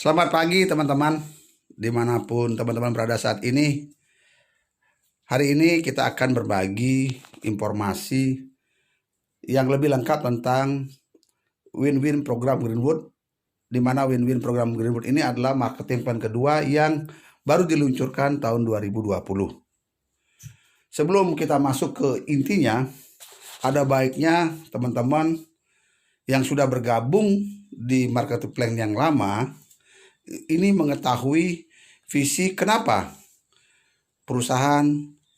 Selamat pagi teman-teman, dimanapun teman-teman berada saat ini. Hari ini kita akan berbagi informasi yang lebih lengkap tentang win-win program Greenwood, di mana win-win program Greenwood ini adalah marketing plan kedua yang baru diluncurkan tahun 2020. Sebelum kita masuk ke intinya, ada baiknya teman-teman yang sudah bergabung di marketing plan yang lama ini mengetahui visi kenapa perusahaan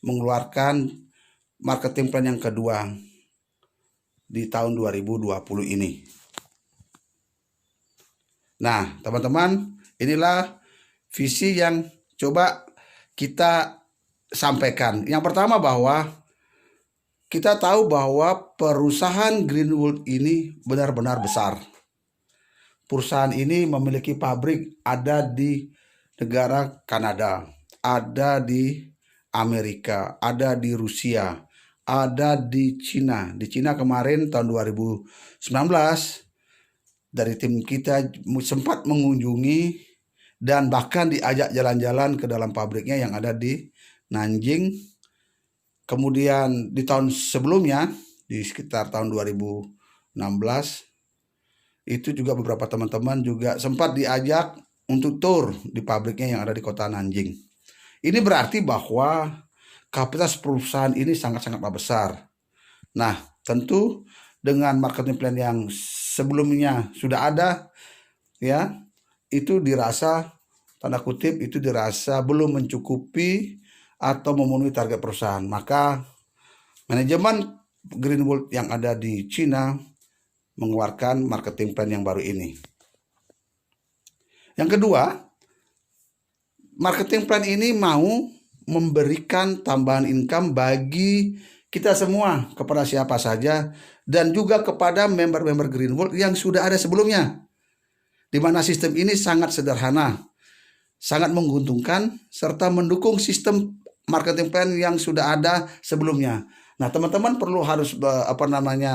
mengeluarkan marketing plan yang kedua di tahun 2020 ini. Nah, teman-teman, inilah visi yang coba kita sampaikan. Yang pertama bahwa kita tahu bahwa perusahaan Greenwood ini benar-benar besar. Perusahaan ini memiliki pabrik ada di negara Kanada, ada di Amerika, ada di Rusia, ada di Cina. Di Cina kemarin tahun 2019 dari tim kita sempat mengunjungi dan bahkan diajak jalan-jalan ke dalam pabriknya yang ada di Nanjing. Kemudian di tahun sebelumnya, di sekitar tahun 2016, itu juga beberapa teman-teman juga sempat diajak untuk tour di pabriknya yang ada di kota Nanjing. Ini berarti bahwa kapasitas perusahaan ini sangat-sangat besar. Nah, tentu dengan marketing plan yang sebelumnya sudah ada, ya, itu dirasa, tanda kutip, itu dirasa belum mencukupi atau memenuhi target perusahaan. Maka manajemen Greenwood yang ada di Cina mengeluarkan marketing plan yang baru ini. Yang kedua, marketing plan ini mau memberikan tambahan income bagi kita semua, kepada siapa saja, dan juga kepada member-member Greenwood yang sudah ada sebelumnya, di mana sistem ini sangat sederhana, sangat menguntungkan, serta mendukung sistem marketing plan yang sudah ada sebelumnya. Nah, teman-teman perlu harus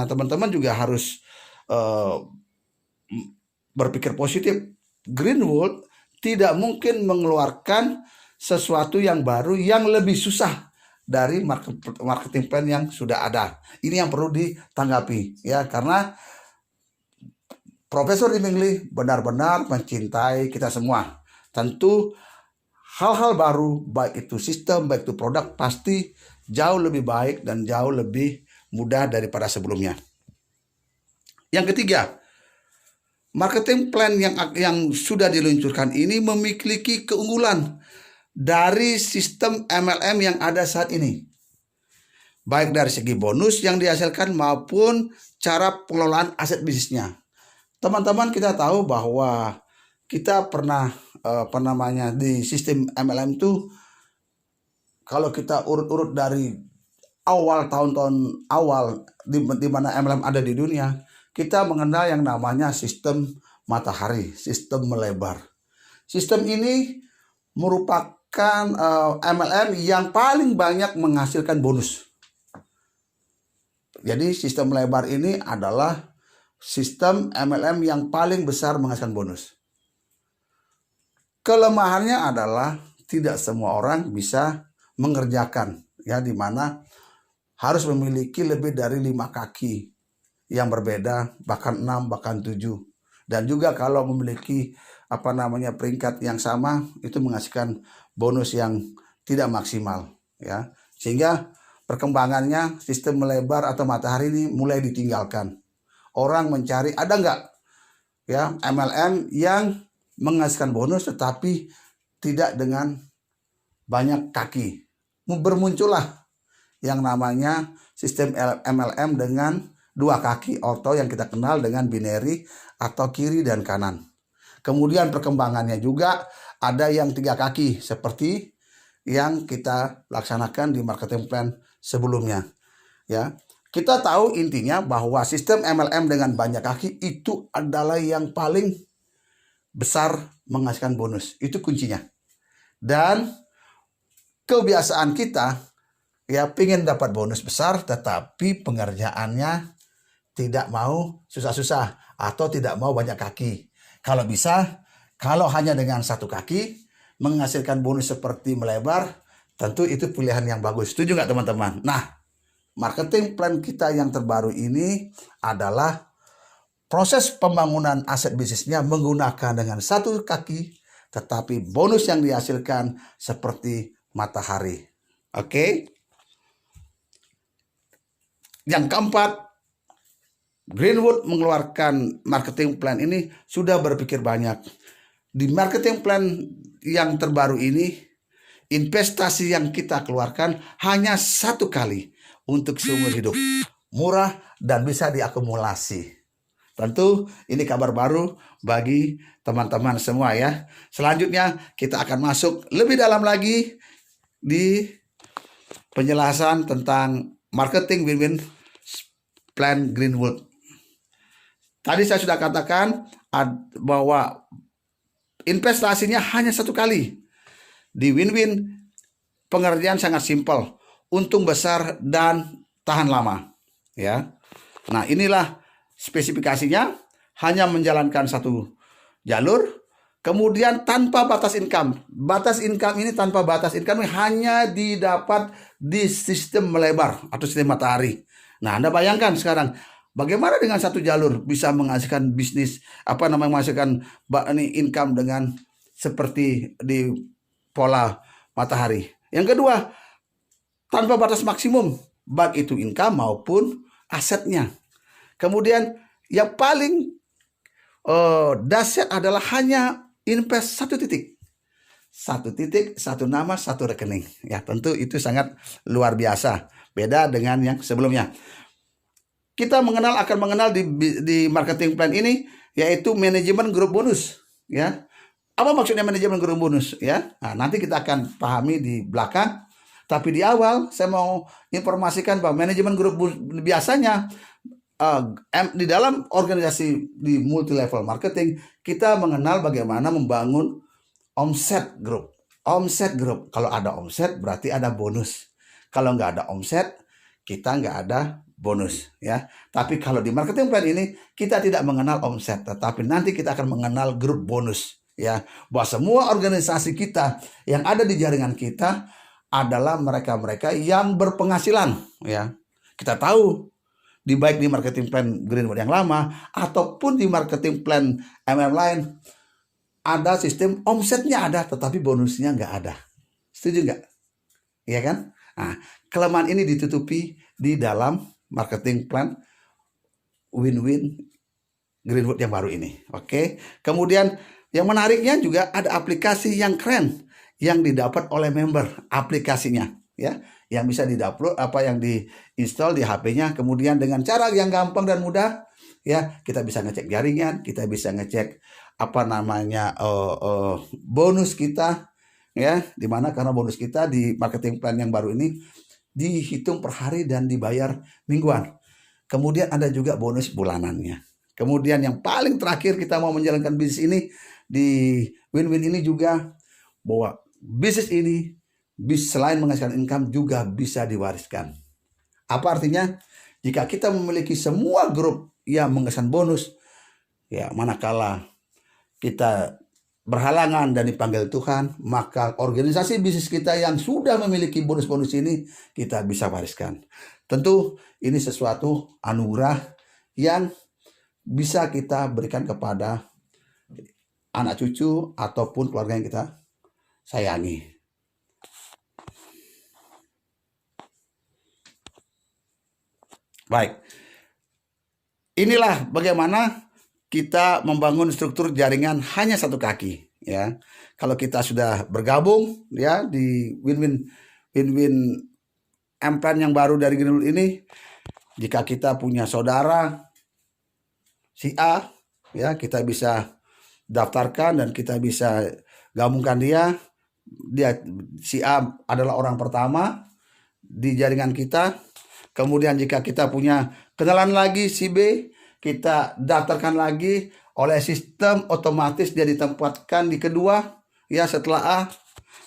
teman-teman juga harus berpikir positif. Greenwood tidak mungkin mengeluarkan sesuatu yang baru yang lebih susah dari marketing plan yang sudah ada. Ini yang perlu ditanggapi, ya, karena Profesor Dimingli benar-benar mencintai kita semua. Tentu hal-hal baru, baik itu sistem, baik itu produk, pasti jauh lebih baik dan jauh lebih mudah daripada sebelumnya. Yang ketiga, marketing plan yang sudah diluncurkan ini memiliki keunggulan dari sistem MLM yang ada saat ini, baik dari segi bonus yang dihasilkan maupun cara pengelolaan aset bisnisnya. Teman-teman, kita tahu bahwa kita pernah di sistem MLM itu, kalau kita urut-urut dari awal tahun-tahun awal di mana MLM ada di dunia, kita mengenal yang namanya sistem matahari, sistem melebar. Sistem ini merupakan MLM yang paling banyak menghasilkan bonus. Jadi sistem melebar ini adalah sistem MLM yang paling besar menghasilkan bonus. Kelemahannya adalah tidak semua orang bisa mengerjakan, ya, di mana harus memiliki lebih dari 5 kaki yang berbeda, bahkan 6, bahkan 7. Dan juga kalau memiliki peringkat yang sama, itu menghasilkan bonus yang tidak maksimal, ya. Sehingga perkembangannya sistem melebar atau matahari ini mulai ditinggalkan. Orang mencari, ada nggak, ya, MLM yang menghasilkan bonus tetapi tidak dengan banyak kaki. Bermuncullah yang namanya sistem MLM dengan 2 kaki atau yang kita kenal dengan binary atau kiri dan kanan. Kemudian perkembangannya juga ada yang 3 kaki seperti yang kita laksanakan di marketing plan sebelumnya, ya. Kita tahu intinya bahwa sistem MLM dengan banyak kaki itu adalah yang paling besar menghasilkan bonus. Itu kuncinya. Dan kebiasaan kita, ya, pingin dapat bonus besar tetapi pengerjaannya tidak mau susah-susah atau tidak mau banyak kaki. Kalau bisa Kalau hanya dengan satu kaki menghasilkan bonus seperti melebar, tentu itu pilihan yang bagus. Setuju nggak teman-teman? Nah, marketing plan kita yang terbaru ini adalah proses pembangunan aset bisnisnya menggunakan dengan satu kaki, tetapi bonus yang dihasilkan seperti matahari. Oke? Yang keempat, Greenwood mengeluarkan marketing plan ini sudah berpikir banyak. Di marketing plan yang terbaru ini, investasi yang kita keluarkan hanya satu kali untuk seumur hidup. Murah dan bisa diakumulasi. Tentu ini kabar baru bagi teman-teman semua ya. Selanjutnya kita akan masuk lebih dalam lagi di penjelasan tentang marketing win-win plan Greenwood. Tadi saya sudah katakan bahwa investasinya hanya satu kali. Di win-win pengertian sangat simpel, untung besar dan tahan lama. Ya, nah inilah spesifikasinya, hanya menjalankan satu jalur, kemudian tanpa batas income. Batas income ini tanpa batas income ini hanya didapat di sistem melebar atau sistem matahari. Nah, Anda bayangkan sekarang bagaimana dengan satu jalur bisa menghasilkan bisnis menghasilkan income dengan seperti di pola matahari. Yang kedua, tanpa batas maksimum baik itu income maupun asetnya. Kemudian yang paling dahsyat adalah hanya invest satu titik, satu nama, satu rekening. Ya, tentu itu sangat luar biasa, beda dengan yang sebelumnya. Kita akan mengenal di marketing plan ini yaitu manajemen grup bonus. Ya, apa maksudnya manajemen grup bonus? Ya, nah, nanti kita akan pahami di belakang. Tapi di awal saya mau informasikan bahwa manajemen grup biasanya di dalam organisasi di multi level marketing kita mengenal bagaimana membangun omset grup. Omset grup, kalau ada omset berarti ada bonus. Kalau nggak ada omset, kita nggak ada bonus ya. Tapi kalau di marketing plan ini kita tidak mengenal omset, tetapi nanti kita akan mengenal grup bonus ya. Bahwa semua organisasi kita yang ada di jaringan kita adalah mereka-mereka yang berpenghasilan ya. Kita tahu baik di marketing plan Greenwood yang lama ataupun di marketing plan lain ada sistem omsetnya ada tetapi bonusnya nggak ada. Setuju nggak? Iya kan? Nah, kelemahan ini ditutupi di dalam marketing plan win-win Greenwood yang baru ini. Oke. Kemudian yang menariknya juga ada aplikasi yang keren yang didapat oleh member, aplikasinya ya, yang bisa didownload yang diinstal di HP-nya, kemudian dengan cara yang gampang dan mudah ya, kita bisa ngecek jaringan, kita bisa ngecek bonus kita ya, dimana karena bonus kita di marketing plan yang baru ini dihitung per hari dan dibayar mingguan. Kemudian ada juga bonus bulanannya. Kemudian yang paling terakhir kita mau menjalankan bisnis ini di win-win ini juga bahwa bisnis ini selain menghasilkan income juga bisa diwariskan. Apa artinya? Jika kita memiliki semua grup yang menghasilkan bonus, ya manakala kita berhalangan dan dipanggil Tuhan, maka organisasi bisnis kita yang sudah memiliki bonus-bonus ini kita bisa wariskan. Tentu ini sesuatu anugerah yang bisa kita berikan kepada anak cucu ataupun keluarga yang kita sayangi. Baik. Inilah bagaimana kita membangun struktur jaringan hanya satu kaki ya. Kalau kita sudah bergabung ya di win-win plan yang baru dari Greenwood ini, jika kita punya saudara si A ya, kita bisa daftarkan dan kita bisa gabungkan dia si A adalah orang pertama di jaringan kita. Kemudian jika kita punya kenalan lagi si B, kita daftarkan lagi, oleh sistem otomatis dia ditempatkan di kedua ya setelah A.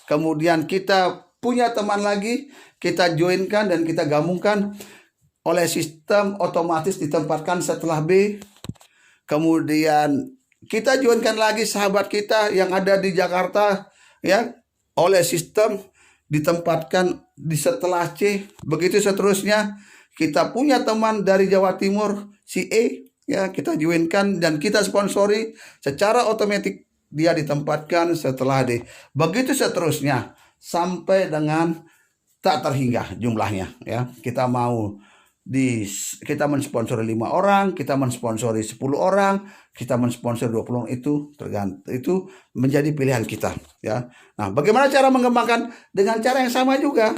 Kemudian kita punya teman lagi, kita joinkan dan kita gabungkan, oleh sistem otomatis ditempatkan setelah B. Kemudian kita joinkan lagi sahabat kita yang ada di Jakarta, ya, oleh sistem ditempatkan di setelah C, begitu seterusnya. Kita punya teman dari Jawa Timur, si E, ya, kita joinkan dan kita sponsori, secara otomatis dia ditempatkan setelah D. Begitu seterusnya sampai dengan tak terhingga jumlahnya, ya. Kita mensponsori 5 orang, kita mensponsori 10 orang, kita mensponsori 20 orang, itu tergantung, itu menjadi pilihan kita, ya. Nah, bagaimana cara mengembangkan? Dengan cara yang sama juga.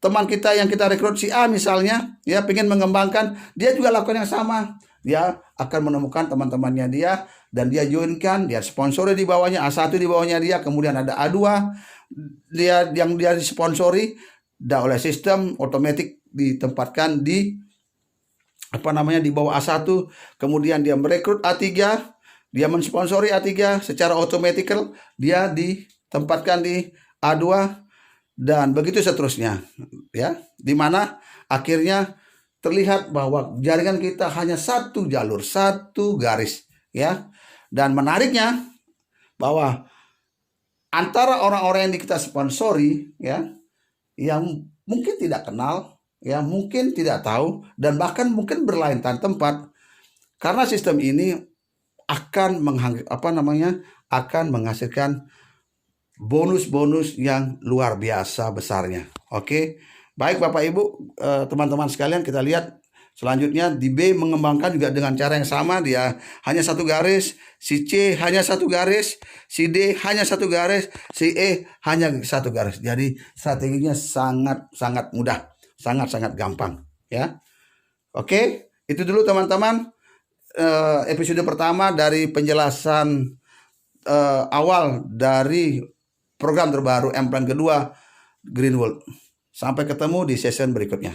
Teman kita yang kita rekrut si A misalnya, ya, pengen mengembangkan, dia juga lakukan yang sama. Dia akan menemukan teman-temannya dia dan dia joinkan, dia sponsori di bawahnya, A1 di bawahnya dia, kemudian ada A2 dia yang dia disponsori, dan oleh sistem otomatis ditempatkan di di bawah A1, kemudian dia merekrut A3, dia mensponsori A3, secara otomatis dia ditempatkan di A2 dan begitu seterusnya, ya, dimana akhirnya terlihat bahwa jaringan kita hanya satu jalur, satu garis, ya. Dan menariknya bahwa antara orang-orang yang kita sponsori, ya, yang mungkin tidak kenal, ya, mungkin tidak tahu, dan bahkan mungkin berlainan tempat, karena sistem ini akan akan menghasilkan bonus-bonus yang luar biasa besarnya. Oke, baik Bapak Ibu, teman-teman sekalian, kita lihat selanjutnya di B mengembangkan juga dengan cara yang sama. Dia hanya satu garis, si C hanya satu garis, si D hanya satu garis, si E hanya satu garis. Jadi strateginya sangat mudah, sangat gampang, ya. Oke, itu dulu teman-teman episode pertama dari penjelasan awal dari program terbaru M-Plan kedua Green World. Sampai ketemu di session berikutnya.